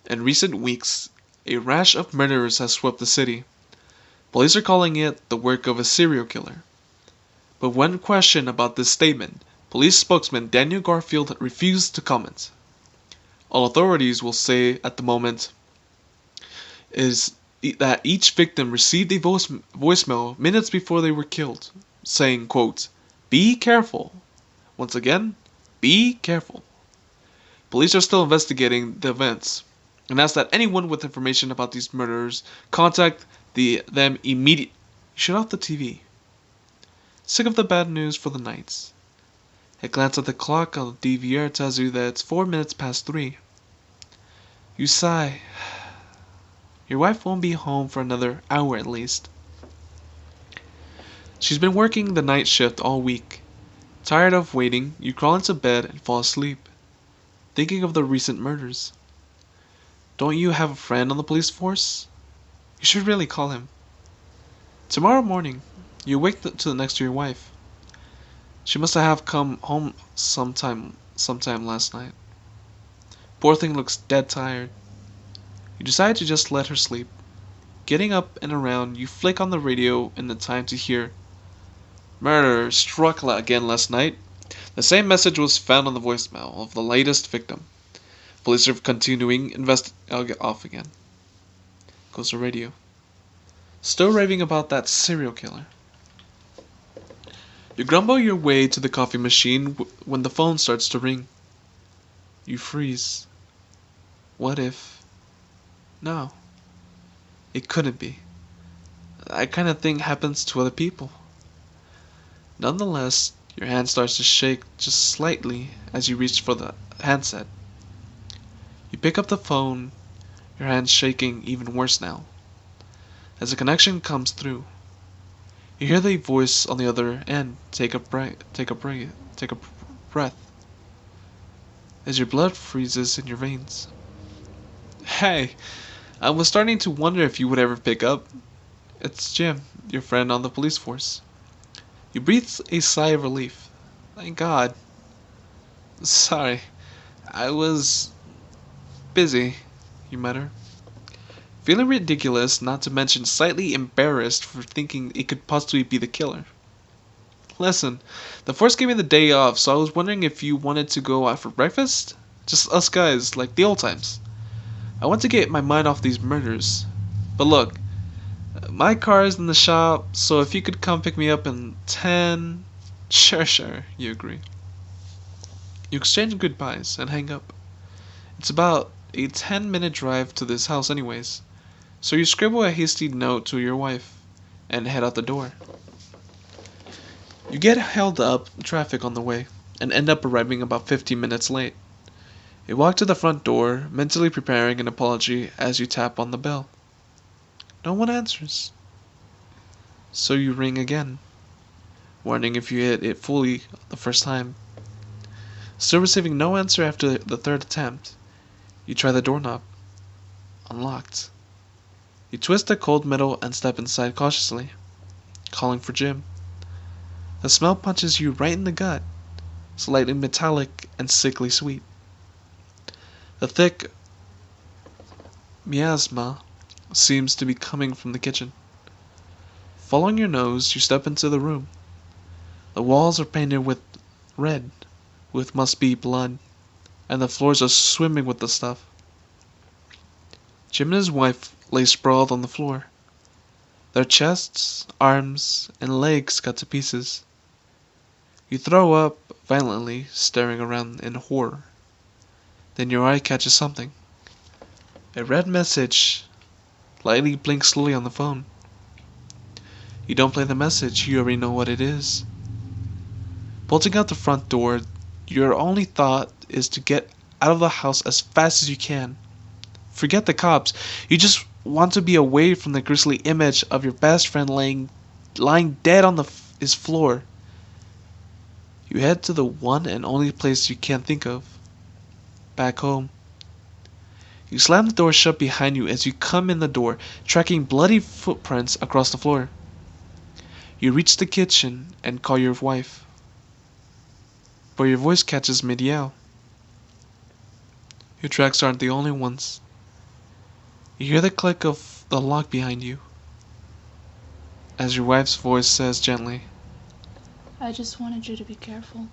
In recent weeks, a rash of murders has swept the city. Police are calling it the work of a serial killer. But when questioned about this statement, police spokesman Daniel Garfield refused to comment. All authorities will say at the moment is that each victim received a voicemail minutes before they were killed, saying, quote, "Be careful." Once again, be careful. Police are still investigating the events and ask that anyone with information about these murders contact them immediately. Shut off the TV. Sick of the bad news for the night. A glance at the clock on the DVR tells you that it's 4 minutes past 3. You sigh. Your wife won't be home for another hour at least. She's been working the night shift all week. Tired of waiting, you crawl into bed and fall asleep, thinking of the recent murders. Don't you have a friend on the police force? You should really call him. Tomorrow morning, you wake next to your wife. She must have come home sometime last night. Poor thing looks dead tired. You decide to just let her sleep. Getting up and around, you flick on the radio in the time to hear, "Murder struck again last night. The same message was found on the voicemail of the latest victim. Police are continuing I'll get off again." Goes the radio. Still raving about that serial killer. You grumble your way to the coffee machine when the phone starts to ring. You freeze. What if... No. It couldn't be. That kind of thing happens to other people. Nonetheless, your hand starts to shake just slightly as you reach for the handset. You pick up the phone, your hand shaking even worse now. As the connection comes through, you hear the voice on the other end take a breath, as your blood freezes in your veins. "Hey, I was starting to wonder if you would ever pick up. It's Jim, your friend on the police force." You breathe a sigh of relief. "Thank God." "Sorry, I was busy," you mutter, feeling ridiculous, not to mention slightly embarrassed for thinking it could possibly be the killer. "Listen, the force gave me the day off, so I was wondering if you wanted to go out for breakfast? Just us guys, like the old times. I want to get my mind off these murders. But look, my car is in the shop, so if you could come pick me up in 10... Sure, you agree. You exchange goodbyes and hang up. It's about a 10-minute drive to this house anyways, so you scribble a hasty note to your wife and head out the door. You get held up in traffic on the way and end up arriving about 15 minutes late. You walk to the front door, mentally preparing an apology as you tap on the bell. No one answers. So you ring again, wondering if you hit it fully the first time. Still receiving no answer after the third attempt, you try the doorknob. Unlocked. You twist the cold metal and step inside cautiously, calling for Jim. The smell punches you right in the gut, slightly metallic and sickly sweet. The thick miasma seems to be coming from the kitchen. Following your nose, you step into the room. The walls are painted with red, with must-be blood, and the floors are swimming with the stuff. Jim and his wife lay sprawled on the floor, their chests, arms, and legs cut to pieces. You throw up violently, staring around in horror. Then your eye catches something. A red message lightly blinks slowly on the phone. You don't play the message, you already know what it is. Bolting out the front door, your only thought is to get out of the house as fast as you can. Forget the cops, you just want to be away from the grisly image of your best friend lying dead on his floor. You head to the one and only place you can't think of. Back home. You slam the door shut behind you as you come in the door, tracking bloody footprints across the floor. You reach the kitchen and call your wife, but your voice catches mid-yell. Your tracks aren't the only ones. You hear the click of the lock behind you, as your wife's voice says gently, I just wanted you to be careful.